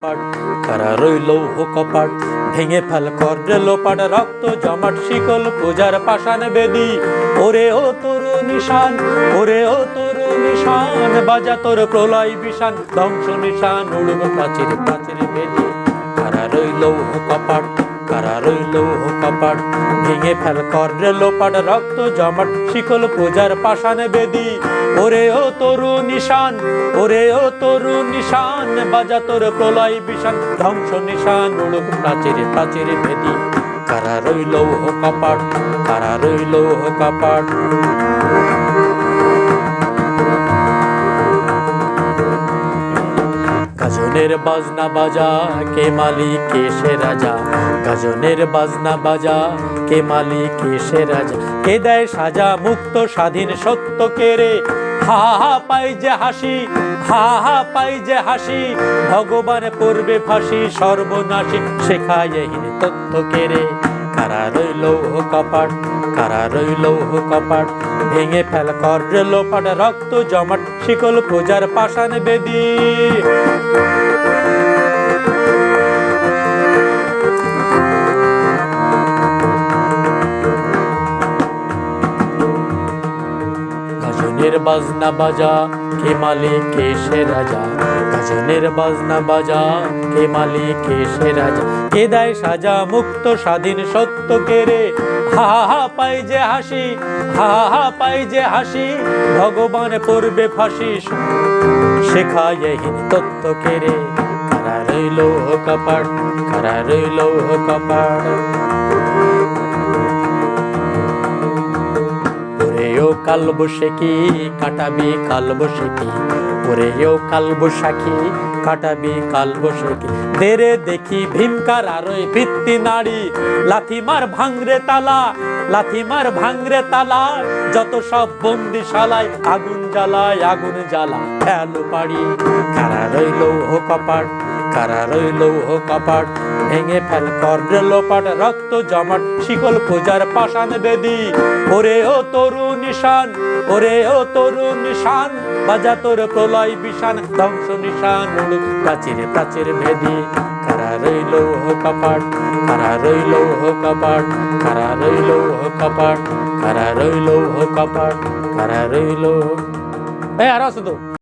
কপাট কারা রইল ও কপাট ভেঙে ফেল কর লোপাট রক্ত জমাট শিকল পূজার পাষাণ বেদি ওরে ও তরু নিশান ওরে ও তরু নিশান বাজা তোর প্রলয় বিশান ধ্বংস নিশান উড়ব প্রাচীর প্রাচীর বেদি কারা রইল ও কপাট কারা রইল ও কপাট ভেঙে ফেল কর লোপাট রক্ত জমাট শিকল পূজার পাষাণ বেদি ওরে ও তরু নিশান ওরে ও তরু নিশান বাজা তোর প্রলয় বিশান ধ্বংস নিশান উড়ুক প্রাচীর প্রাচীর ভেদি কারা রইল ও কপাট কারা রইল ও কপাট গাজনের বাজনা বাজা কে মালিক কে সে রাজা গাজনের বাজনা বাজা কে মালিক কে সে রাজা কে দেয় সাজা মুক্ত স্বাধীন সত্য কে রে হা হা পাই যে হাসি হা হা পাই যে হাসি ভগবান করবে ফাঁসি সর্বনাশী শেখায়হীন তথ্য কে রে কারা রইল ও কপাট কারা রইল ও কপাট ভেঙে ফেল কর লোপাট রক্ত জমাট শিকল পূজার পাষাণ বেদি গাজনের বাজনা বাজা কে মালিক কে সে রাজা গাজনের বাজনা বাজা কে মালিক কে সে রাজা কে দেয় সাজা মুক্ত স্বাধীন সত্য কে রে হা হা পাই যে হাসি হা হা পাই যে হাসি ভগবান পড়বে ফাঁসি শেখায়হীন তথ্য কে রে কারা রইল ও কপাট কারা রইল ও কপাট ওরেও কাল বসেকি কাটাবি কাল বসেকি ওরেও কাল বসাকি কাটাবি কাল বসেকি দেরে দেখি ভীমকার আরোই ভিত্তি নাড়ি লাথিমার ভাঙরে তালা লাথিমার ভাঙরে তালা যত সব বন্দিশালায় আগুন জ্বালায় আগুন জ্বালা ফেলো পাড়ি কারা রইল ও কপাট কারা রইল ও কপাট ভেঙে ফেল কর লোপাট রক্ত জমাট শিকল পূজার পাষাণ বেদি ওরে ও তরু নিশান ওরে ও তরু নিশান বাজা তোর প্রলয় বিশান ধ্বংস নিশান উড়ুক প্রাচীর প্রাচীর ভেদি কারা রইল ও কপাট কারা রইল ও কপাট কারা রইল ও কপাট কারা রইল ও কপাট কারা রইল আর আসো তো